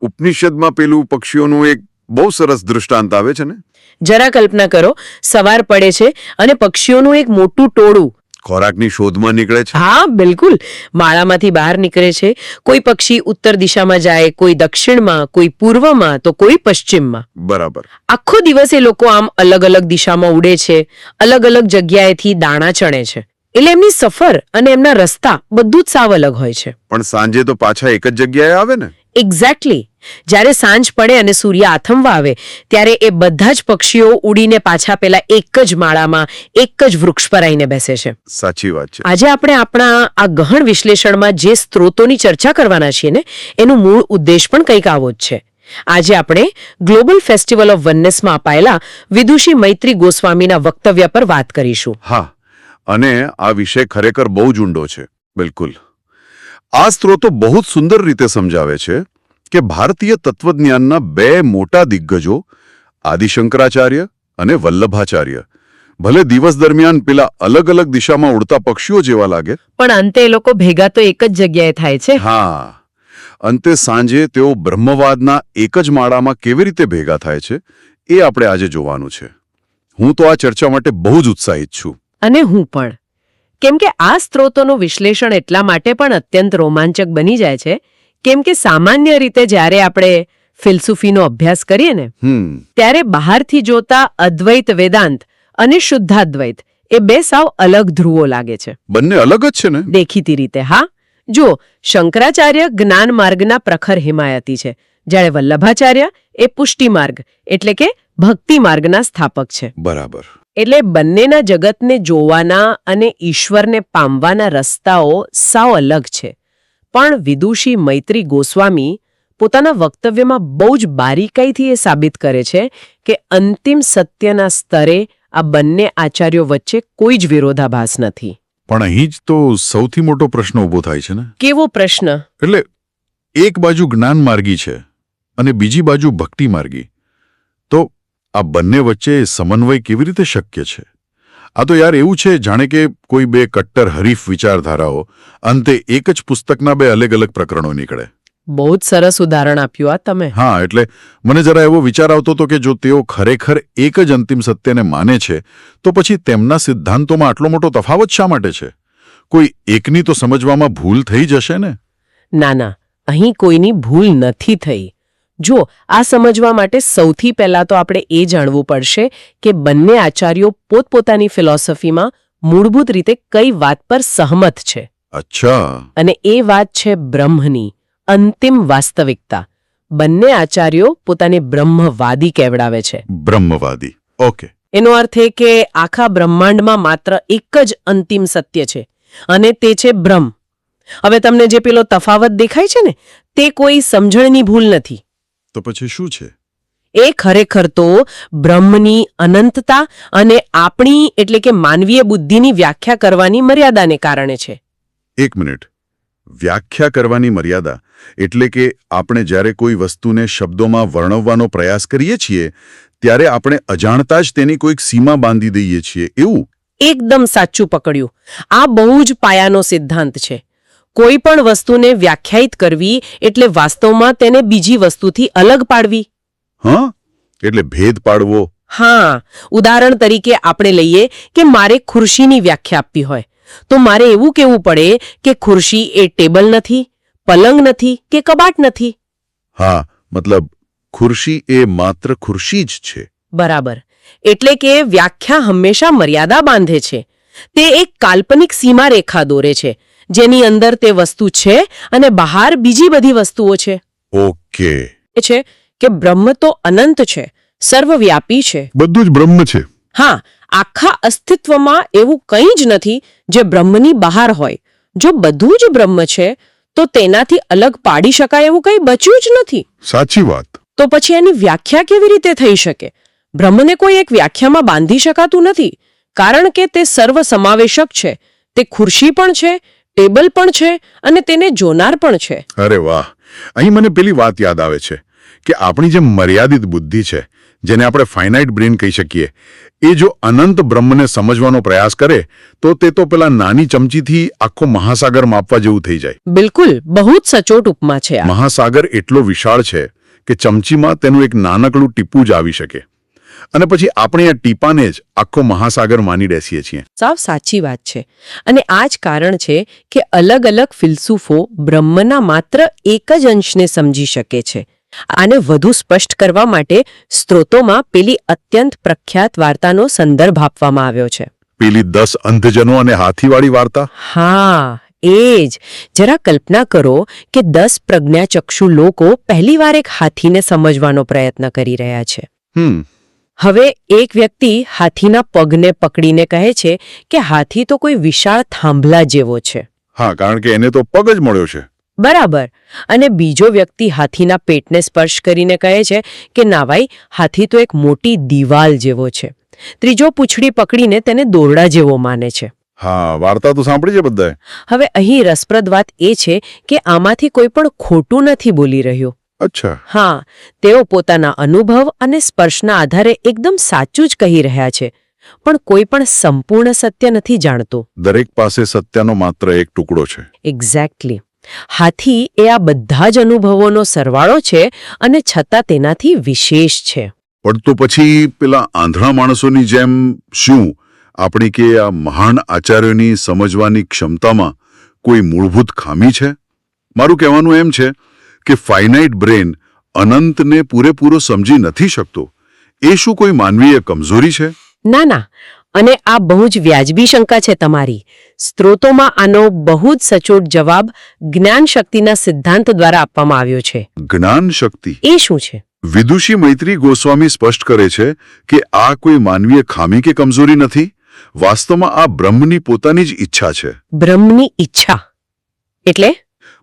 ઉપનિષદમાં પેલું પક્ષીઓનું એક બહુ સરસ દૃષ્ટાંત આવે છે ને. જરા કલ્પના કરો, સવાર પડે છે અને પક્ષીઓનું એક મોટું ટોળું ખોરાકની શોધમાં નીકળે છે. હા બિલકુલ, માળામાંથી બહાર નીકળે છે. કોઈ પક્ષી ઉત્તર દિશામાં જાય, કોઈ દક્ષિણમાં, કોઈ પૂર્વમાં, તો કોઈ પશ્ચિમમાં. બરાબર. આખો દિવસ એ લોકો આમ અલગ અલગ દિશામાં ઉડે છે, અલગ અલગ જગ્યાએથી દાણા ચણે છે. એટલે એમની સફર અને એમના રસ્તા બધું જ સાવ અલગ હોય છે. પણ સાંજે તો પાછા એક જ જગ્યાએ આવે ને. એક્ઝેક્ટલી. જ્યારે સાંજ પડે અને સૂર્ય આથમવા આવે ત્યારે એ બધા જ પક્ષીઓ ઉડીને પાછા પેલા એક જ માળામાં, એક જ વૃક્ષ પર આવીને બેસે છે. સાચી વાત છે. આજે આપણે આપણા આ ગહન વિશ્લેષણમાં જે સ્ત્રોતોની ચર્ચા કરવાના છીએ ને, એનું મૂળ ઉદ્દેશ પણ કંઈક આવો જ છે. આજે આપણે ગ્લોબલ ફેસ્ટિવલ ઓફ વનનેસમાં અપાયેલા વિદુષી મૈત્રી ગોસ્વામીના વક્તવ્ય પર વાત કરીશું. હા, અને આ વિષય ખરેખર બહુ જ ઊંડો છે. બિલકુલ. આ સ્ત્રોતો બહુ જ સુંદર રીતે સમજાવે છે કે ભારતીય તત્વજ્ઞાનના બે મોટા દિગ્ગજો આદિશંકરાચાર્ય અને વલ્લભાચાર્ય ભલે દિવસ દરમિયાન પેલા અલગ અલગ દિશામાં ઉડતા પક્ષીઓ જેવા લાગે, પણ અંતે એ લોકો ભેગા તો એક જ જગ્યાએ થાય છે. હા, અંતે સાંજે તેઓ બ્રહ્મવાદના એક જ માળામાં કેવી રીતે ભેગા થાય છે એ આપણે આજે જોવાનું છે. હું તો આ ચર્ચા માટે બહુ જ ઉત્સાહિત છું. અને હું પણ. કેમ કે આ સ્ત્રોતોનું વિશ્લેષણ એટલા માટે પણ અત્યંત રોમાંચક બની જાય છે કેમ કે સામાન્ય રીતે જ્યારે આપણે ફિલસૂફીનો અભ્યાસ કરીએ ને ત્યારે બહારથી જોતા અદ્વૈત વેદાંત અને શુદ્ધાદ્વૈત એ બે સાવ અલગ ધ્રુવો લાગે છે. બંને અલગ જ છે ને દેખીતી રીતે. હા, જો શંકરાચાર્ય જ્ઞાન માર્ગના પ્રખર હિમાયતી છે, જ્યારે વલ્લભાચાર્ય એ પુષ્ટિ માર્ગ એટલે કે ભક્તિ માર્ગના સ્થાપક છે. બરાબર. એટલે બંનેના જગતને જોવાના અને ઈશ્વરને પામવાના રસ્તાઓ સાવ અલગ છે. પણ વિદુષી મૈત્રી ગોસ્વામી પોતાના વક્તવ્યમાં બહુ જ બારીકાઈથી એ સાબિત કરે છે કે અંતિમ સત્યના સ્તરે આ બંને આચાર્યો વચ્ચે કોઈ જ વિરોધાભાસ નથી. પણ અહીં જ તો સૌથી મોટો પ્રશ્ન ઊભો થાય છે ને. કેવો પ્રશ્ન? એટલે એક બાજુ જ્ઞાન માર્ગી છે અને બીજી બાજુ ભક્તિ માર્ગી, તો આ બંને વચ્ચે સમન્વય કેવી રીતે શક્ય છે? આ તો યાર એવું છે જાણે કે કોઈ બે કટ્ટર હરીફ વિચારધારાઓ અંતે એક જ પુસ્તકના બે અલગ અલગ પ્રકરણો નીકળે. બહુ જ સરસ ઉદાહરણ આપ્યું આ તમે. હા, એટલે મને જરા એવો વિચાર આવતો હતો કે જો તેઓ ખરેખર એક જ અંતિમ સત્યને માને છે તો પછી તેમના સિદ્ધાંતોમાં આટલો મોટો તફાવત શા માટે છે? કોઈ એકની તો સમજવામાં ભૂલ થઈ જશે ને? ના ના, અહીં કોઈની ભૂલ નથી થઈ. જો આ સમજવા માટે સૌથી પહેલા તો આપણે એ જાણવું પડશે કે બંને આચાર્યો પોતપોતાની ફિલોસોફીમાં મૂળભૂત રીતે કઈ વાત પર સહમત છે. અચ્છા. અને એ વાત છે બ્રહ્મની અંતિમ વાસ્તવિકતા. બંને આચાર્યો પોતાને બ્રહ્મવાદી કહેવડાવે છે. બ્રહ્મવાદી. ઓકે. એનો અર્થ એ કે આખા બ્રહ્માંડમાં માત્ર એક જ અંતિમ સત્ય છે અને તે છે બ્રહ્મ. હવે તમને જે પેલો તફાવત દેખાય છે ને, તે કોઈ સમજણની ભૂલ નથી. તો પછી શું છે? એ ખરેખર તો બ્રહ્મની અનંતતા અને આપણી એટલે કે માનવીય બુદ્ધિની વ્યાખ્યા કરવાની મર્યાદાને કારણે છે. એક મિનિટ. વ્યાખ્યા કરવાની મર્યાદા એટલે કે આપણે જ્યારે કોઈ વસ્તુને શબ્દોમાં વર્ણવવાનો પ્રયાસ કરીએ છીએ ત્યારે આપણે અજાણતા જ તેની કોઈક સીમા બાંધી દઈએ છીએ, એવું? એકદમ સાચું પકડ્યું. આ બહુ જ પાયાનો સિદ્ધાંત છે. કોઈ પણ વસ્તુને વ્યાખ્યાયિત કરવી એટલે વાસ્તવમાં તેને બીજી વસ્તુથી અલગ પાડવી. હા, એટલે ભેદ પાડવો. હા, ઉદાહરણ તરીકે આપણે લઈએ કે મારે ખુરશીની વ્યાખ્યા આપવી હોય તો મારે એવું કહેવું પડે કે ખુરશી એ ટેબલ નથી, પલંગ નથી કે કબાટ નથી. હા, મતલબ ખુરશી એ માત્ર ખુરશી જ છે. બરાબર. એટલે કે વ્યાખ્યા હંમેશા મર્યાદા બાંધે છે. તે એક કાલ્પનિક સીમારેખા દોરે છે જેની અંદર તે વસ્તુ છે અને બહાર બીજી બધી વસ્તુઓ છે. ઓકે. એ છે કે બ્રહ્મ તો અનંત છે, સર્વવ્યાપી છે. બધું જ બ્રહ્મ છે. હા, આખા અસ્તિત્વમાં એવું કંઈ જ નથી જે બ્રહ્મની બહાર હોય. જો બધું જ બ્રહ્મ છે તો તેનાથી અલગ પાડી શકાય એવું કંઈ બચ્યું જ નથી. સાચી વાત. તો પછી એની વ્યાખ્યા કેવી રીતે થઈ શકે? બ્રહ્મને કોઈ એક વ્યાખ્યામાં બાંધી શકાતું નથી કારણ કે તે સર્વસમાવેશક છે. તે ખુરશી પણ છે, ટેબલ પણ છે અને તેને જોનાર પણ છે. અરે વાહ! અહીં મને પેલી વાત યાદ આવે છે. કે આપણી જે મર્યાદિત બુદ્ધિ છે, જેને આપણે ફાઇનાઇટ બ્રેન કહી શકીએ, એ જો અનંત બ્રહ્મને સમજવાનો પ્રયાસ કરે તો તે તો પેલા નાની ચમચીથી આખો મહાસાગર માપવા જેવું થઈ જાય. બિલકુલ, બહુ જ સચોટ ઉપમા છે આ. મહાસાગર એટલો વિશાળ છે કે ચમચીમાં તેનું એક નાનકડું ટીપું જ આવી શકે, અને પછી આપણે આ ટીપાને જ આખો મહાસાગર માની બેસીએ છીએ. સાવ સાચી વાત છે. અને આ જ કારણ છે કે અલગ અલગ ફિલસૂફો બ્રહ્મના માત્ર એક જ અંશને સમજી શકે છે. આને વધુ સ્પષ્ટ કરવા માટે સ્ત્રોતોમાં પેલી અત્યંત પ્રખ્યાત વાર્તાનો સંદર્ભ આપવામાં આવ્યો છે. પેલી 10 અંધજનો અને હાથીવાળી વાર્તા. હા, એ જ. જરા કલ્પના કરો કે 10 પ્રજ્ઞાચક્ષુ લોકો પહેલીવાર એક હાથીને સમજવાનો પ્રયત્ન કરી રહ્યા છે. હવે એક વ્યક્તિ હાથીના પગને પકડીને કહે છે કે હાથી તો કોઈ વિશાળ થાંભલા જેવો છે. હા, કારણ કે એને તો પગ જ મળ્યો છે. બરાબર. અને બીજો વ્યક્તિ હાથીના પેટને સ્પર્શ કરીને કહે છે કે ના ભાઈ, હાથી તો એક મોટી દીવાલ જેવો છે. ત્રીજો પૂંછડી પકડીને તેને દોરડા જેવો માને છે. હા, વાર્તા તો સાંભળી છે બધાએ. હવે અહીં રસપ્રદ વાત એ છે કે આમાંથી કોઈ પણ ખોટું નથી બોલી રહ્યું. અચ્છા. હા, તેઓ પોતાના અનુભવ અને સ્પર્શના આધારે એકદમ સાચું જ કહી રહ્યા છે, પણ કોઈ પણ સંપૂર્ણ સત્ય નથી જાણતું. દરેક પાસે સત્યનો માત્ર એક ટુકડો છે. એક્ઝેક્ટલી. હાથી એ આ બધા જ અનુભવોનો સરવાળો છે અને છતાં તેનાથી વિશેષ છે. પણ તો પછી પેલા આંધળા માણસોની જેમ શું આપણી કે આ મહાન આચાર્યોની સમજવાની ક્ષમતામાં કોઈ મૂળભૂત ખામી છે? મારું કહેવાનું એમ છે કે ફાઇનાઇટ બ્રેન અનંતને પૂરેપૂરો સમજી નથી શકતો. એ શું કોઈ માનવીય કમજોરી છે? ના ના, અને આ બહુ જ વ્યાજબી શંકા છે તમારી. સ્ત્રોતોમાં આનો બહુ જ સચોટ જવાબ જ્ઞાન શક્તિના સિદ્ધાંત દ્વારા આપવામાં આવ્યો છે. જ્ઞાન શક્તિ એ શું છે? વિદુષી મૈત્રી ગોસ્વામી સ્પષ્ટ કરે છે કે આ કોઈ માનવીય ખામી કે કમજોરી નથી. વાસ્તવમાં આ બ્રહ્મની પોતાની જ ઈચ્છા છે. બ્રહ્મની ઈચ્છા એટલે?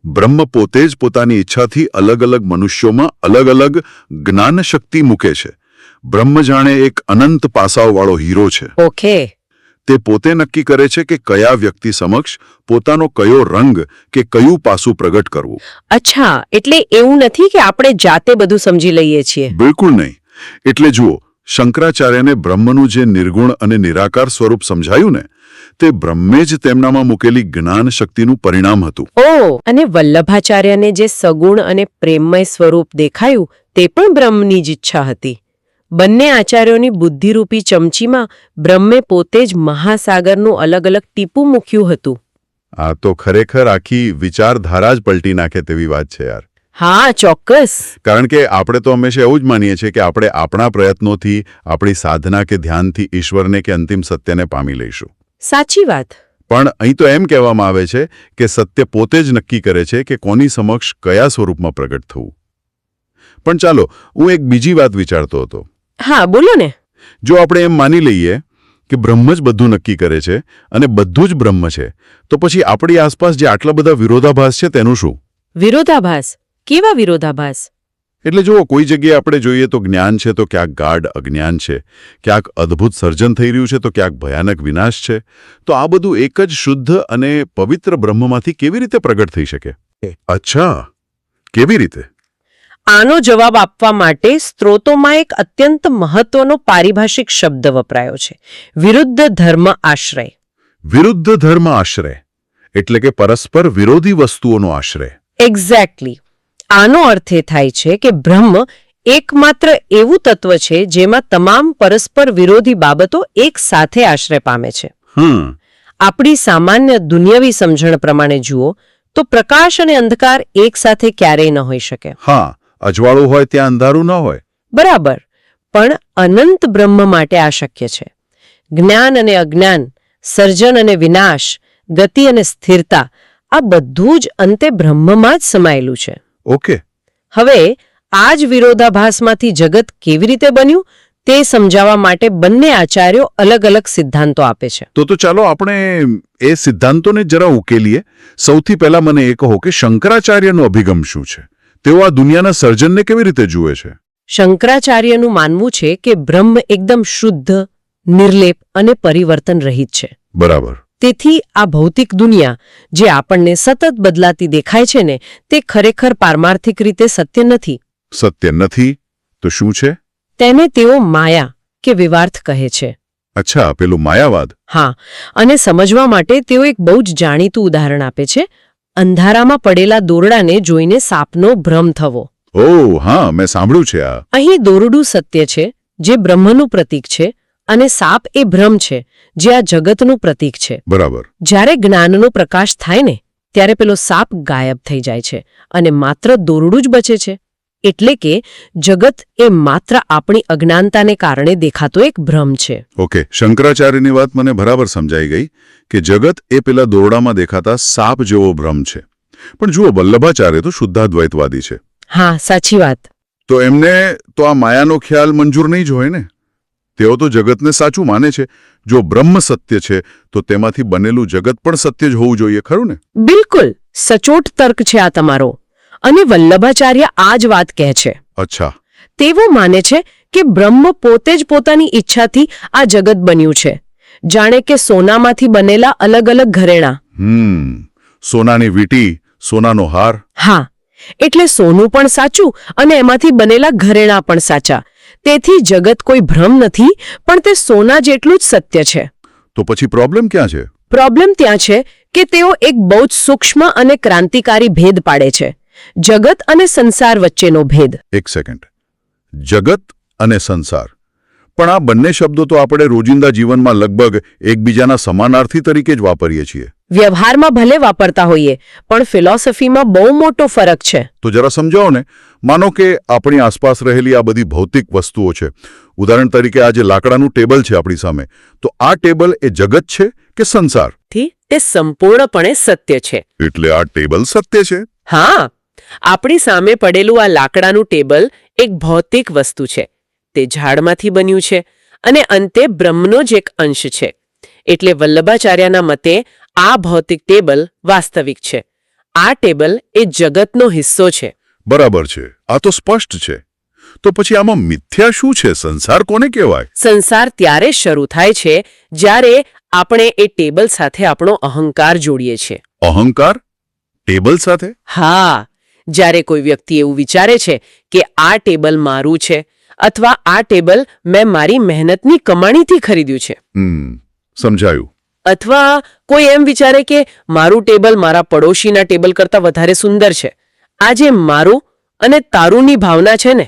બ્રહ્મ પોતે જ પોતાની ઈચ્છાથી અલગ અલગ મનુષ્યોમાં અલગ અલગ જ્ઞાન શક્તિ મૂકે છે. બ્રહ્મ જાણે એક અનંત પાસાઓવાળો હીરો છે. ઓકે. તે પોતે નક્કી કરે છે કે કયા વ્યક્તિ સમક્ષ પોતાનો કયો રંગ કે કયું પાસું પ્રગટ કરવું. અચ્છા, એટલે એવું નથી કે આપણે જાતે બધું સમજી લઈએ છીએ. બિલકુલ નહીં. એટલે જુઓ, શંકરાચાર્યને બ્રહ્મનું જે નિર્ગુણ અને નિરાકાર સ્વરૂપ સમજાયું ને, તે બ્રહ્મે જ તેમનામાં મૂકેલી જ્ઞાન શક્તિનું પરિણામ હતું. ઓ, અને વલ્લભાચાર્યને જે સગુણ અને પ્રેમમય સ્વરૂપ દેખાયું તે પણ બ્રહ્મની જ ઈચ્છા હતી. બંને આચાર્યોની બુદ્ધિરૂપી ચમચીમાં બ્રહ્મે પોતે જ મહાસાગરનું અલગ અલગ ટીપું મૂક્યું હતું. આ તો ખરેખર આખી વિચારધારા જ પલટી નાખે તેવી વાત છે યાર. હા, ચોક્કસ. કારણ કે આપણે તો હંમેશા એવું જ માનીએ છીએ કે આપણે આપણા પ્રયત્નોથી, આપણી સાધના કે ધ્યાનથી ઈશ્વરને કે અંતિમ સત્યને પામી લઈશું. સાચી વાત. પણ અહીં તો એમ કહેવામાં આવે છે કે સત્ય પોતે જ નક્કી કરે છે કે કોની સમક્ષ કયા સ્વરૂપમાં પ્રગટ થવું. પણ ચાલો, હું એક બીજી વાત વિચારતો હતો. હા, બોલો ને. જો આપણે એમ માની લઈએ કે બ્રહ્મ જ બધું નક્કી કરે છે અને બધું જ બ્રહ્મ છે, તો પછી આપણી આસપાસ જે આટલા બધા વિરોધાભાસ છે તેનું શું? વિરોધાભાસ? કેવા વિરોધાભાસ? એટલે જુઓ, કોઈ જગ્યાએ આપણે જોઈએ તો જ્ઞાન છે તો ક્યાંક ગાઢ અજ્ઞાન છે, ક્યાંક અદ્ભુત સર્જન થઈ રહ્યું છે તો ક્યાંક ભયાનક વિનાશ છે. તો આ બધું એક જ શુદ્ધ અને પવિત્ર બ્રહ્મમાંથી કેવી રીતે પ્રગટ થઈ શકે? અચ્છા, કેવી રીતે? આનો જવાબ આપવા માટે સ્ત્રોતોમાં એક અત્યંત મહત્વનો પારિભાષિક શબ્દ વપરાયો છે: વિરુદ્ધ ધર્મ આશ્રય. વિરુદ્ધ ધર્મ આશ્રય એટલે કે પરસ્પર વિરોધી વસ્તુઓનો આશ્રય. એક્ઝેક્ટલી. આનો અર્થ એ થાય છે કે બ્રહ્મ એકમાત્ર એવું તત્વ છે જેમાં તમામ પરસ્પર વિરોધી બાબતો એક સાથે આશ્રય પામે છે. આપણી સામાન્ય દુનિયાવી સમજણ પ્રમાણે જુઓ તો પ્રકાશ અને અંધકાર એક સાથે ક્યારેય ન હોઈ શકે. હા, અજવાળું હોય ત્યાં અંધારું ન હોય. બરાબર. પણ અનંત બ્રહ્મ માટે આ શક્ય છે. જ્ઞાન અને અજ્ઞાન, સર્જન અને વિનાશ, ગતિ અને સ્થિરતા, આ બધું જ અંતે બ્રહ્મમાં જ સમાયેલું છે. ઓકે. હવે આ જ વિરોધાભાસમાંથી જગત કેવી રીતે બન્યું તે સમજાવવા માટે બંને આચાર્યો અલગ અલગ સિદ્ધાંતો આપે છે. તો ચાલો આપણે એ સિદ્ધાંતોને જરા ઉકેલીએ. સૌથી પહેલા મને એ કહો કે શંકરાચાર્યનો અભિગમ શું છે? તેઓ આ દુનિયાના સર્જનને કેવી રીતે જુએ છે? શંકરાચાર્યનું માનવું છે કે બ્રહ્મ એકદમ શુદ્ધ, નિર્લેપ અને પરિવર્તન રહિત છે. બરાબર. તેથી આ ભૌતિક દુનિયા જે આપણને સતત બદલાતી દેખાય છે ને, તે ખરેખર પારમાર્થિક રીતે સત્ય નથી. સત્ય નથી તો શું છે? તેને તેઓ માયા કે વિવાર્થ કહે છે. અચ્છા, પેલું માયાવાદ. હા, અને સમજવા માટે તેઓ એક બહુ જ જાણીતું ઉદાહરણ આપે છે. અંધારામાં પડેલા દોરડાને જોઈને સાપનો ભ્રમ થવો. ઓહ હા, મેં સાંભળ્યું છે આ. અહીં દોરડું સત્ય છે, જે બ્રહ્મનું પ્રતીક છે, અને સાપ એ ભ્રમ છે, જે આ જગતનું પ્રતીક છે. બરાબર. જ્યારે જ્ઞાનનો પ્રકાશ થાય ને ત્યારે પેલો સાપ ગાયબ થઈ જાય છે અને માત્ર દોરડું જ બચે છે. એટલે કે જગત એ માત્ર આપણી અજ્ઞાનતાને કારણે દેખાતો એક ભ્રમ છે. ઓકે, શંકરાચાર્યની વાત મને બરાબર સમજાઈ ગઈ કે જગત એ પેલા દોરડામાં દેખાતા સાપ જેવો ભ્રમ છે. પણ જુઓ, વલ્લભાચાર્ય તો શુદ્ધાદ્વૈતવાદી છે. હા, સાચી વાત. તો એમને તો આ માયાનો ખ્યાલ મંજૂર નહીં જ હોય ને. તેઓ તો જગતને સાચું માને છે. જો બ્રહ્મ સત્ય છે તો તેમાંથી બનેલું જગત પણ સત્ય જ હોવું જોઈએ, ખરું ને? બિલકુલ સચોટ તર્ક છે આ તમારો. અને વલ્લભાચાર્ય આ જ વાત કહે છે. અચ્છા. તેઓ માને છે કે બ્રહ્મ પોતે જ પોતાની ઈચ્છાથી આ જગત બન્યું છે, જાણે કે સોનામાંથી બનેલા અલગ અલગ ઘરેણાં. સોનાની વીંટી, સોનાનો હાર. હા, એટલે સોનું પણ સાચું અને એમાંથી બનેલા ઘરેણાં પણ સાચા. તેથી જગત કોઈ ભ્રમ નથી, પણ તે સોના જેટલું જ સત્ય છે. તો પછી પ્રોબ્લેમ ક્યાં છે? પ્રોબ્લેમ ત્યાં છે કે તેઓ એક બહુ જ સૂક્ષ્મ અને ક્રાંતિકારી ભેદ પાડે છે. જગત અને સંસાર વચ્ચેનો ભેદ. એક સેકન્ડ. જગત અને સંસાર. પણ આ બંને શબ્દો તો આપણે રોજિંદા જીવનમાં લગભગ એકબીજાના સમાનાર્થી તરીકે જ વાપરીએ છીએ. વ્યવહારમાં ભલે વાપરતા હોઈએ, પણ ફિલોસોફીમાં બહુ મોટો ફરક છે. તો જરા સમજાવો ને. માનો કે આપણી આસપાસ રહેલી આ બધી ભૌતિક વસ્તુઓ છે. ઉદાહરણ તરીકે આ જે લાકડાનું ટેબલ છે આપણી સામે, તો આ ટેબલ એ જગત છે કે સંસાર? તે સંપૂર્ણપણે સત્ય છે. એટલે આ ટેબલ સત્ય છે? હા, આપણી સામે પડેલું આ લાકડાનું ટેબલ એક ભૌતિક વસ્તુ છે. તે ઝાડમાંથી બન્યું છે અને અંતે બ્રહ્મનો જ એક અંશ છે. એટલે વલ્લભાચાર્યના મતે આ ભૌતિક ટેબલ વાસ્તવિક છે. આ ટેબલ એ જગતનો હિસ્સો છે. બરાબર છે, આ તો સ્પષ્ટ છે. તો પછી આમાં મિથ્યા શું છે? સંસાર કોને કહેવાય? સંસાર ત્યારે શરૂ થાય છે જ્યારે આપણે એ ટેબલ સાથે આપણો અહંકાર જોડીએ છીએ. અહંકાર ટેબલ સાથે? હા, જ્યારે કોઈ વ્યક્તિ એવું વિચારે છે કે આ ટેબલ મારું છે અથવા આ ટેબલ મેં મારી મહેનતની કમાણીથી ખરીદ્યું છે. સમજાયું. અથવા કોઈ એમ વિચારે કે મારું ટેબલ મારા પડોશીના ટેબલ કરતાં વધારે સુંદર છે. આ જે મારું અને તારુંની ભાવના છે ને,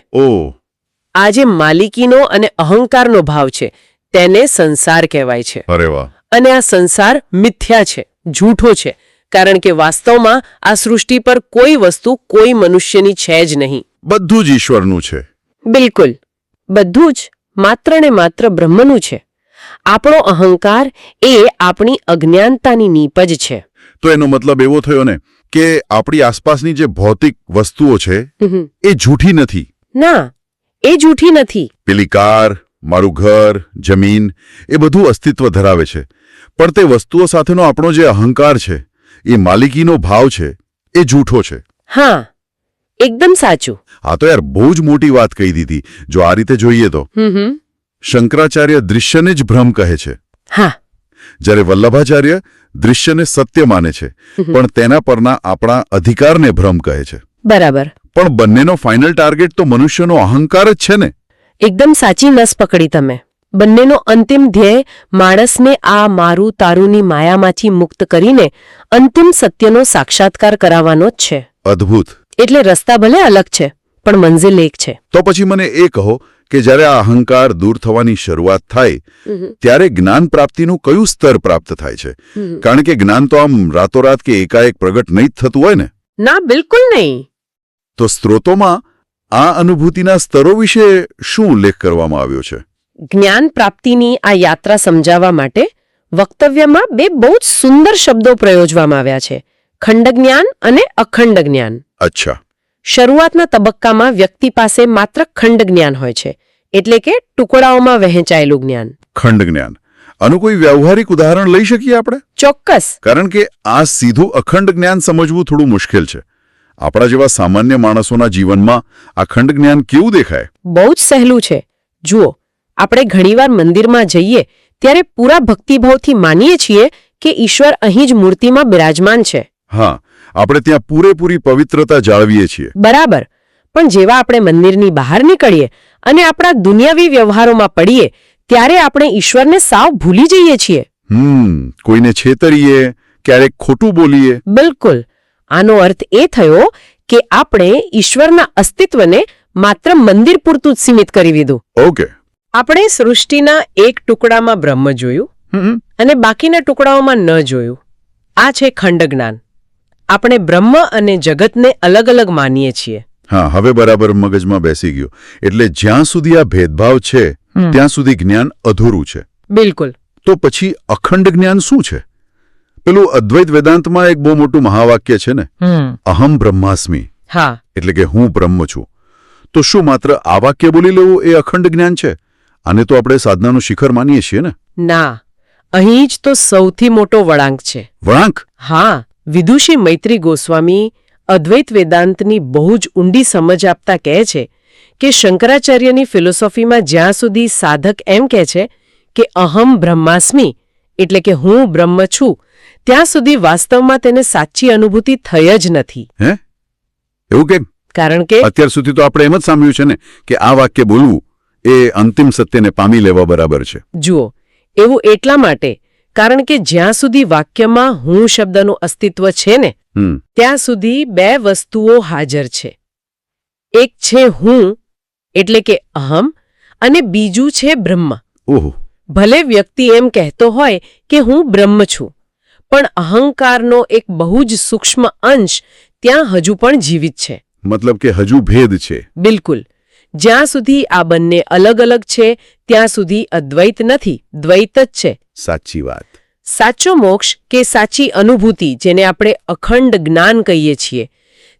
આ જે માલિકીનો અને અહંકારનો ભાવ છે, તેને સંસાર કહેવાય છે. અરે વાહ. અને આ સંસાર મિથ્યા છે, જૂઠો છે, કારણ કે વાસ્તવમાં આ સૃષ્ટિ પર કોઈ વસ્તુ કોઈ મનુષ્યની છે જ નહીં. બધું જ ઈશ્વરનું છે. બિલકુલ, બધું જ માત્ર ને માત્ર બ્રહ્મનું છે. આપણો અહંકાર એ આપણી અજ્ઞાનતાની નીપજ છે. તો એનો મતલબ એવો થયો ને કે આપણી આસપાસની જે ભૌતિક વસ્તુઓ છે એ જૂઠી નથી. ના, એ જૂઠી નથી. પેલી કાર, મારું ઘર, જમીન, એ બધું અસ્તિત્વ ધરાવે છે. પણ તે વસ્તુઓ સાથેનો આપણો જે અહંકાર છે, એ માલિકીનો ભાવ છે, એ જૂઠો છે. હા, એકદમ સાચું. આ તો યાર બહુ જ મોટી વાત કહી દીધી. જો આ રીતે જોઈએ તો શંકરાચાર્ય દૃશ્યને જ ભ્રમ કહે છે. હા, જ્યારે વલ્લભાચાર્ય દૃશ્યને સત્ય માને છે, પણ તેના પરના આપણા અધિકારને ભ્રમ કહે છે. બરાબર. પણ બંનેનો ફાઇનલ ટાર્ગેટ તો મનુષ્યનો અહંકાર જ છે ને. એકદમ સાચી નસ પકડી તમે. બંનેનો અંતિમ ધ્યેય માણસને આ મારું તારુંની માયામાંથી મુક્ત કરીને અંતિમ સત્યનો સાક્ષાત્કાર કરાવવાનો જ છે. અદ્ભુત. એટલે રસ્તા ભલે અલગ છે, પણ મંઝિલ એક છે. તો પછી મને એ કહો કે જ્યારે આ અહંકાર દૂર થવાની શરૂઆત થાય ત્યારે જ્ઞાન પ્રાપ્તિનું કયું સ્તર પ્રાપ્ત થાય છે? કારણ કે જ્ઞાન તો આમ રાતોરાત કે એકાએક પ્રગટ નહીં જ થતું હોય ને. ના, બિલકુલ નહીં. તો સ્ત્રોતોમાં આ અનુભૂતિના સ્તરો વિશે શું ઉલ્લેખ કરવામાં આવ્યો છે? જ્ઞાન પ્રાપ્તિની આ યાત્રા સમજાવવા માટે વક્તવ્યમાં બે બહુ જ સુંદર શબ્દો પ્રયોજવામાં આવ્યા છે: ખંડ જ્ઞાન અને અખંડ જ્ઞાન. અચ્છા. શરૂઆતના તબક્કામાં વ્યક્તિ પાસે માત્ર ખંડ જ્ઞાન હોય છે, એટલે કે ટુકડાઓમાં વહેંચાયેલું જ્ઞાન. ખંડ જ્ઞાન. આનું કોઈ વ્યવહારિક ઉદાહરણ લઈ શકીએ આપણે? ચોક્કસ. કારણ કે આ સીધું અખંડ જ્ઞાન સમજવું થોડું મુશ્કેલ છે. આપણા જેવા સામાન્ય માણસોના જીવનમાં આ ખંડ જ્ઞાન કેવું દેખાય? બહુ જ સહેલું છે. જુઓ, આપણે ઘણીવાર મંદિરમાં જઈએ ત્યારે પૂરા ભક્તિભાવથી માનીએ છીએ કે ઈશ્વર અહીં જ મૂર્તિમાં બિરાજમાન છે. હા, આપણે ત્યાં પૂરેપૂરી પવિત્રતા જાળવીએ છીએ. બરાબર. પણ જેવા આપણે મંદિરની બહાર નીકળીએ અને આપણા દુનિયાવી વ્યવહારોમાં પડીએ ત્યારે આપણે ઈશ્વરને સાવ ભૂલી જઈએ છીએ. કોઈને છેતરીએ, ક્યારેક ખોટું બોલીએ. બિલકુલ. આનો અર્થ એ થયો કે આપણે ઈશ્વરના અસ્તિત્વને માત્ર મંદિર પૂરતું જ સીમિત કરી દીધું. ઓકે. આપણે સૃષ્ટિના એક ટુકડામાં બ્રહ્મ જોયું અને બાકીના ટુકડાઓમાં ન જોયું. આ છે ખંડ જ્ઞાન. આપણે બ્રહ્મ અને જગતને અલગ અલગ માનીએ છીએ. હા, હવે બરાબર મગજમાં બેસી ગયું. એટલે જ્યાં સુધી આ ભેદભાવ છે ત્યાં સુધી જ્ઞાન અધૂરું છે. બિલકુલ. તો પછી અખંડ જ્ઞાન શું છે? પેલું અદ્વૈત વેદાંતમાં એક બહુ મોટું મહાવાક્ય છે ને, અહમ બ્રહ્માસ્મિ. હા. એટલે કે હું બ્રહ્મ છું. તો શું માત્ર આ વાક્ય બોલી લેવું એ અખંડ જ્ઞાન છે? આને તો આપણે સાધનાનું શિખર માનીએ છીએ ને. ના, અહીં જ તો સૌથી મોટો વળાંક છે. વળાંક? હા. વિદુષી મૈત્રી ગોસ્વામી અદ્વૈત વેદાંતની બહુ જ ઊંડી સમજ આપતા કહે છે કે શંકરાચાર્યની ફિલોસોફીમાં જ્યાં સુધી સાધક એમ કહે છે કે અહમ બ્રહ્માસ્મિ એટલે કે હું બ્રહ્મ છું, ત્યાં સુધી વાસ્તવમાં તેને સાચી અનુભૂતિ થઈ જ નથી. હે? એવું કેમ? કારણ કે અત્યાર સુધી તો આપણે એમ જ સાંભળ્યું છે ને કે આ વાક્ય બોલવું એ અંતિમ સત્યને પામી લેવા બરાબર છે. જુઓ, એવું એટલા માટે કારણ કે જ્યાં સુધી વાક્યમાં હું શબ્દનું અસ્તિત્વ છે ને ત્યાં સુધી બે વસ્તુઓ હાજર છે. એક છે હું એટલે કે અહમ અને બીજું છે બ્રહ્મ. ઓહો. ભલે વ્યક્તિ એમ કહેતો હોય કે હું બ્રહ્મ છું, પણ અહંકારનો એક બહુ જ સૂક્ષ્મ અંશ ત્યાં હજુ પણ જીવિત છે. મતલબ કે હજુ ભેદ છે. બિલકુલ. જ્યાં સુધી આ બંને અલગ અલગ છે ત્યાં સુધી અદ્વૈત નથી, દ્વૈત જ છે. સાચી વાત. સાચો મોક્ષ કે સાચી અનુભૂતિ, જેને આપણે અખંડ જ્ઞાન કહીએ છીએ,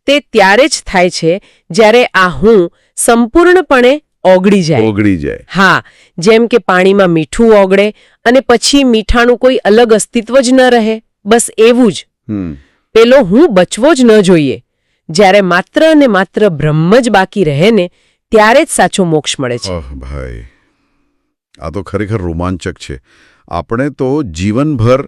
તે ત્યારે જ થાય છે જ્યારે આ હું સંપૂર્ણપણે ઓગળી જાય. હા, જેમ કે પાણીમાં મીઠું ઓગળે અને પછી મીઠાનું કોઈ અલગ અસ્તિત્વ જ ન રહે. બસ એવું જ. પેલો હું બચવો જ ન જોઈએ. જ્યારે માત્ર અને માત્ર બ્રહ્મ જ બાકી રહે ને ત્યારે જ સાચો મોક્ષ મળે છે. ભાઈ, આ તો ખરેખર રોમાંચક છે. આપણે તો જીવનભર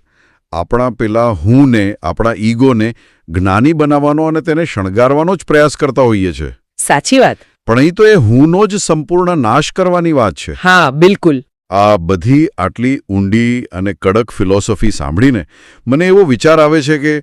આપણા પેલા હુંને, આપણા ઈગોને જ્ઞાની બનાવવાનો અને તેને શણગારવાનો જ પ્રયાસ કરતા હોઈએ છીએ. સાચી વાત. પણ અહીં તો એ હુંનો જ સંપૂર્ણ નાશ કરવાની વાત છે. હા, બિલકુલ. આ બધી આટલી ઊંડી અને કડક ફિલોસોફી સાંભળીને મને એવો વિચાર આવે છે કે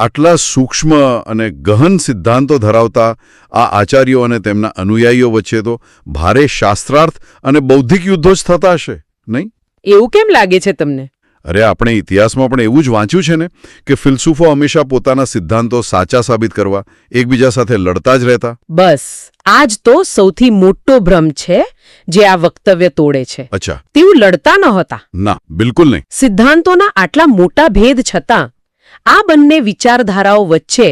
આટલા સૂક્ષ્મ અને ગહન સિદ્ધાંતો ધરાવતા આ આચાર્યો અને તેમના અનુયાયીઓ વચ્ચે તો ભારે શાસ્ત્રાર્થ અને બૌદ્ધિક યુદ્ધો જ થતા હશે, નહીં? એવું કેમ લાગે છે તમને? અરે, આપણે ઇતિહાસમાં પણ એવું જ વાંચ્યું છે ને કે ફિલસૂફો હંમેશા પોતાના સિદ્ધાંતો સાચા સાબિત કરવા એકબીજા સાથે લડતા જ રહેતા. બસ આ જ તો સૌથી મોટો ભ્રમ છે જે આ વક્તવ્ય તોડે છે. અચ્છા. તેઓ લડતા નહોતા. ના, બિલકુલ નહીં. સિદ્ધાંતોના આટલા મોટા ભેદ છતાં આ બંને વિચારધારાઓ વચ્ચે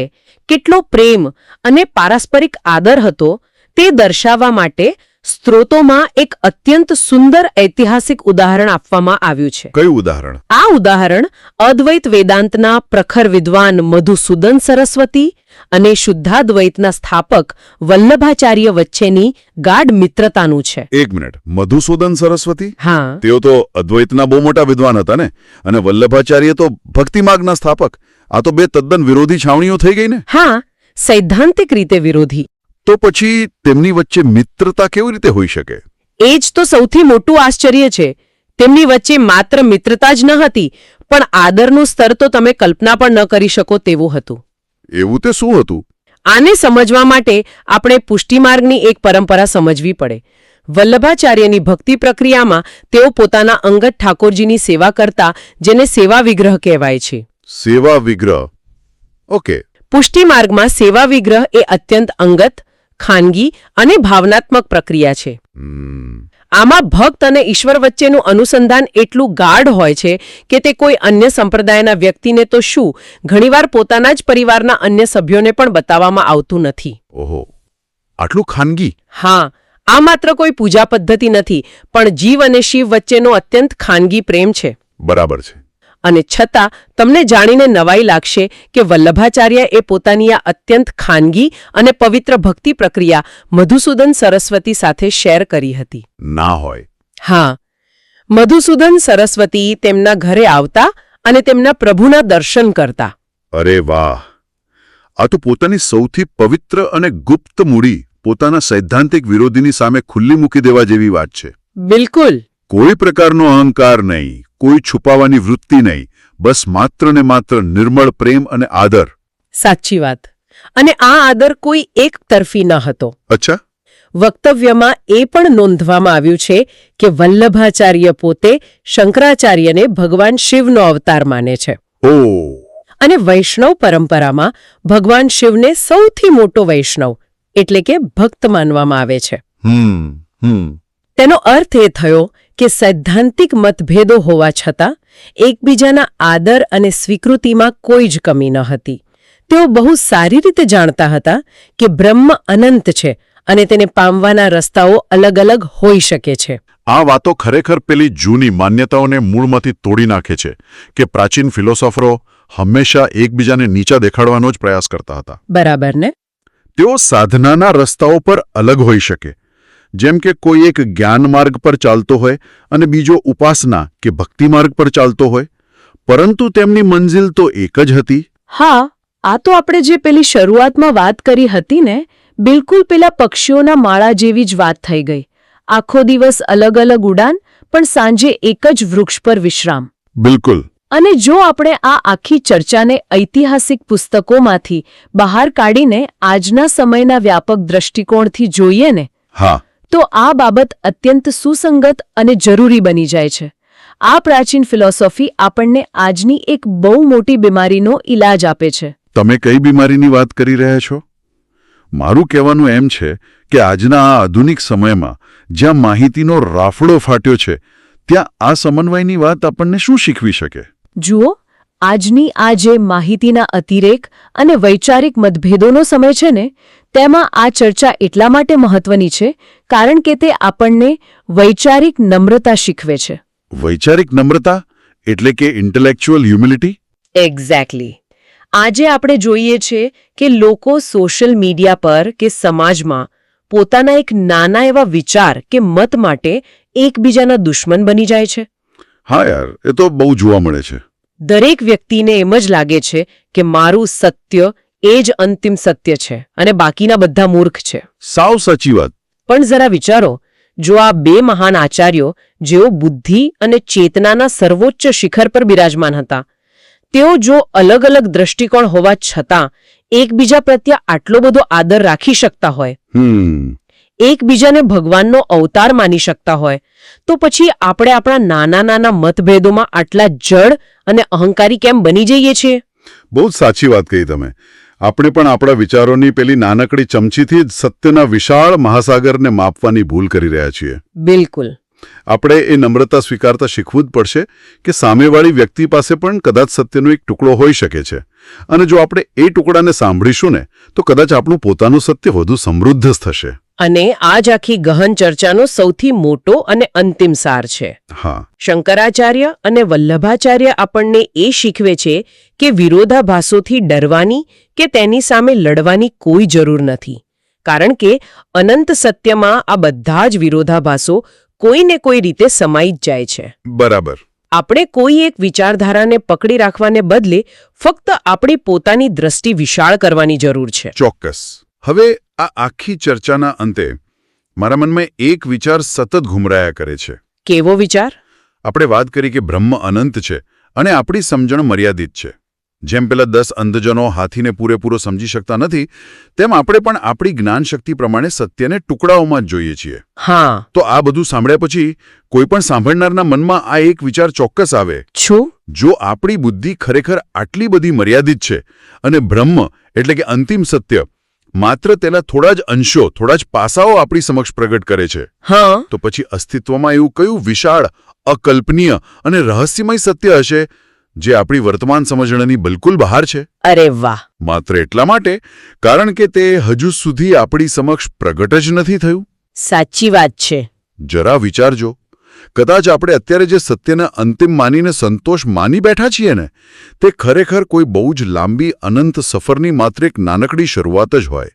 કેટલો પ્રેમ અને પારસ્પરિક આદર હતો તે દર્શાવવા માટે સ્ત્રોતોમાં એક અત્યંત સુંદર ઐતિહાસિક ઉદાહરણ આપવામાં આવ્યું છે. કયું ઉદાહરણ? આ ઉદાહરણ અદ્વૈત વેદાંતના પ્રખર વિદ્વાન મધુસૂદન સરસ્વતી અને શુદ્ધાદ્વૈતના સ્થાપક વલ્લભાચાર્ય વચ્ચેની ગાઢ મિત્રતાનું છે. એક મિનિટ, મધુસૂદન સરસ્વતી? હા. તેઓ તો અદ્વૈતના બહુ મોટા વિદ્વાન હતા ને, અને વલ્લભાચાર્ય તો ભક્તિમાર્ગના સ્થાપક. આ તો બે તદ્દન વિરોધી છાવણીઓ થઈ ગઈ ને? હા, સૈદ્ધાંતિક રીતે વિરોધી. તો પછી તેમની વચ્ચે મિત્રતા કેવી રીતે હોઈ શકે? એ જ તો સૌથી મોટું આશ્ચર્ય છે. તેમની વચ્ચે માત્ર મિત્રતા જ ન હતી, પણ આદરનું સ્તર તો તમે કલ્પના પણ ન કરી શકો તેવું હતું. એવું તે શું હતું? આને સમજવા માટે આપણે પુષ્ટિમાર્ગની એક પરંપરા સમજવી પડે. વલ્લભાચાર્યની ભક્તિ પ્રક્રિયામાં તેઓ પોતાના અંગત ઠાકોરજીની સેવા કરતા, જેને સેવા વિગ્રહ કહેવાય છે. સેવા વિગ્રહ. ઓકે. પુષ્ટિમાર્ગમાં સેવા વિગ્રહ એ અત્યંત અંગત, ખાનગી અને ભાવનાત્મક પ્રક્રિયા છે. આમાં ભક્ત અને ઈશ્વર વચ્ચેનું અનુસંધાન એટલું ગાઢ હોય છે કે તે કોઈ અન્ય સંપ્રદાયના વ્યક્તિને તો શું, ઘણીવાર પોતાના જ પરિવારના અન્ય સભ્યોને પણ બતાવવામાં આવતું નથી. ઓહો, આટલું ખાનગી? હા, આ માત્ર કોઈ પૂજા પદ્ધતિ નથી, પણ જીવ અને શિવ વચ્ચેનો અત્યંત ખાનગી પ્રેમ છે. બરાબર છે. અને છતાં તમને જાણીને નવાઈ લાગશે કે વલ્લભાચાર્ય એ પોતાની આ અત્યંત ખાનગી અને પવિત્ર ભક્તિ પ્રક્રિયા મધુસૂદન સરસ્વતી સાથે શેર કરી હતી. ના હોય. હા, મધુસૂદન સરસ્વતી તેમના ઘરે આવતા અને તેમના પ્રભુના દર્શન કરતા. અરે વાહ! આ તો પોતાની સૌથી પવિત્ર અને ગુપ્ત મૂડી પોતાના સૈદ્ધાંતિક વિરોધીની સામે ખુલ્લી મૂકી દેવા જેવી વાત છે. બિલકુલ. કોઈ પ્રકારનો અહંકાર નહીં, કોઈ છુપાવાની વૃત્તિ નહીં, બસ માત્ર ને માત્ર નિર્મળ પ્રેમ અને આદર. સાચી વાત. અને આ આદર કોઈ એક તરફી ન હતો. અચ્છા. વક્તવ્યમાં એ પણ નોંધવામાં આવ્યું છે કે વલ્લભાચાર્ય પોતે શંકરાચાર્યને ભગવાન શિવનો અવતાર માને છે. ઓ. અને વૈષ્ણવ પરંપરામાં ભગવાન શિવને સૌથી મોટો વૈષ્ણવ એટલે કે ભક્ત માનવામાં આવે છે. તેનો અર્થ એ થયો કે સૈદ્ધાંતિક મતભેદો હોવા છતાં એકબીજાના આદર અને સ્વીકૃતિમાં કોઈ જ કમી ન હતી. તેઓ બહુ સારી રીતે જાણતા હતા કે બ્રહ્મ અનંત છે અને તેને પામવાના રસ્તાઓ અલગ અલગ હોઈ શકે છે. આ વાતો ખરેખર પેલી જૂની માન્યતાઓને મૂળમાંથી તોડી નાખે છે કે પ્રાચીન ફિલોસોફરો હંમેશા એકબીજાને નીચા દેખાડવાનો જ પ્રયાસ કરતા હતા. બરાબર ને? તેઓ સાધનાના રસ્તાઓ પર અલગ હોઈ શકે. જેમ કે કોઈ એક જ્ઞાન માર્ગ પર ચાલતો હોય અને બીજો ઉપાસના કે ભક્તિ માર્ગ પર ચાલતો હોય, પરંતુ તેમની મંજિલ તો એક જ હતી. હા, આ તો આપણે જે પેલી શરૂઆતમાં વાત કરી હતી ને, બિલકુલ પેલા પક્ષીઓના માળા જેવી જ વાત થઈ ગઈ. આખો દિવસ અલગ અલગ ઉડાન, પણ સાંજે એક જ વૃક્ષ પર વિશ્રામ. બિલકુલ. અને જો આપણે આ આખી ચર્ચાને ઐતિહાસિક પુસ્તકોમાંથી બહાર કાઢીને આજના સમયના વ્યાપક દ્રષ્ટિકોણથી જોઈએ ને, હા, તો આ બાબત અત્યંત સુસંગત અને જરૂરી બની જાય છે. આ પ્રાચીન ફિલોસોફી આપણને આજની એક બહુ મોટી બીમારીનો ઈલાજ આપે છે. તમે કઈ બીમારીની વાત કરી રહ્યા છો? મારું કહેવાનું એમ છે કે આજના આ આધુનિક સમયમાં જ્યાં માહિતીનો રાફડો ફાટ્યો છે, ત્યાં આ સમન્વયની વાત આપણને શું શીખવી શકે? જુઓ, આજની આ જે માહિતીના અતિરેક અને વૈચારિક મતભેદોનો સમય છે ને, તેમાં આ ચર્ચા એટલા માટે મહત્વની છે કારણ કે તે આપણને વૈચારિક નમ્રતા શીખવે છે. વૈચારિક નમ્રતા એટલે કે ઇન્ટેલેક્ચ્યુઅલ હ્યુમિલિટી? એક્ઝેક્ટલી. આજે આપણે જોઈએ છે કે લોકો સોશિયલ મીડિયા પર કે સમાજમાં પોતાના એક નાના એવા વિચાર કે મત માટે એકબીજાના દુશ્મન બની જાય છે. હા યાર, એ તો બહુ જોવા મળે છે. દરેક વ્યક્તિને એમ જ લાગે છે કે મારું સત્ય એ જ અંતિમ સત્ય છે અને બાકીના બધા મૂર્ખ છે. સાવ સાચી વાત. પણ જરા વિચારો, જો આ બે મહાન આચાર્યો જેઓ બુદ્ધિ અને ચેતનાના સર્વોચ્ચ શિખર પર બિરાજમાન હતા, તેઓ જો અલગ અલગ દ્રષ્ટિકોણ હોવા છતાં એકબીજા પ્રત્યે આટલો બધો આદર રાખી શકતા હોય, એકબીજાને ભગવાનનો અવતાર માની શકતા હોય, તો પછી આપણે આપણા નાના નાના મતભેદોમાં આટલા જડ અને અહંકારી કેમ બની જઈએ છીએ? બહુ જ સાચી વાત કહી તમે. આપણે પણ આપણા વિચારોની પેલી નાનકડી ચમચીથી જ સત્યના વિશાળ મહાસાગરને માપવાની ભૂલ કરી રહ્યા છીએ. બિલકુલ. આપણે એ નમ્રતા સ્વીકારતા શીખવું જ પડશે કે સામેવાળી વ્યક્તિ પાસે પણ કદાચ સત્યનો એક ટુકડો હોઈ શકે છે, અને જો આપણે એ ટુકડાને સાંભળીશું ને, તો કદાચ આપણું પોતાનું સત્ય વધુ સમૃદ્ધ થશે. અને આ જ આખી ગહન ચર્ચાનો સૌથી મોટો અને અંતિમ સાર છે. હા, શંકરાચાર્ય અને વલ્લભાચાર્ય આપણને એ શીખવે છે કે વિરોધાભાસોથી ડરવાની કે તેની સામે લડવાની કોઈ જરૂર નથી, કારણ કે અનંત સત્યમાં આ બધા જ વિરોધાભાસો કોઈને કોઈ રીતે સમાઈ જ જાય છે. બરાબર. આપણે કોઈ એક વિચારધારાને પકડી રાખવાને બદલે ફક્ત આપણી પોતાની દ્રષ્ટિ વિશાળ કરવાની જરૂર છે. ચોક્કસ. હવે આ આખી ચર્ચાના અંતે મારા મનમાં એક વિચાર સતત ઘૂમરાયા કરે છે. કેવો વિચાર? આપણે વાત કરી કે બ્રહ્મ અનંત છે અને આપણી સમજણ મર્યાદિત છે. જેમ પેલા 10 અંધજનો હાથીને પૂરેપૂરો સમજી શકતા નથી, તેમ આપણે પણ આપણી જ્ઞાનશક્તિ પ્રમાણે સત્યને ટુકડાઓમાં જ જોઈએ છીએ. હા. તો આ બધું સાંભળ્યા પછી કોઈ પણ સાંભળનારના મનમાં આ એક વિચાર ચોક્કસ આવે. શું? જો આપણી બુદ્ધિ ખરેખર આટલી બધી મર્યાદિત છે અને બ્રહ્મ એટલે કે અંતિમ સત્ય માત્ર તેના થોડા જ અંશો, થોડા જ પાસાઓ આપણી સમક્ષ પ્રગટ કરે છે, હા, તો પછી અસ્તિત્વમાં એવું કયું વિશાળ, અકલ્પનીય અને રહસ્યમય સત્ય હશે જે આપણી વર્તમાન સમજણની બિલકુલ બહાર છે? અરે વાહ! માત્ર એટલા માટે કારણ કે તે હજુ સુધી આપણી સમક્ષ પ્રગટ જ નથી થયું. સાચી વાત છે. જરા વિચારજો, કદાચ આપણે અત્યારે જે સત્યને અંતિમ માનીને સંતોષ માની બેઠા છીએ ને, તે ખરેખર કોઈ બહુ જ લાંબી અનંત સફરની માત્ર એક નાનકડી શરૂઆત જ હોય.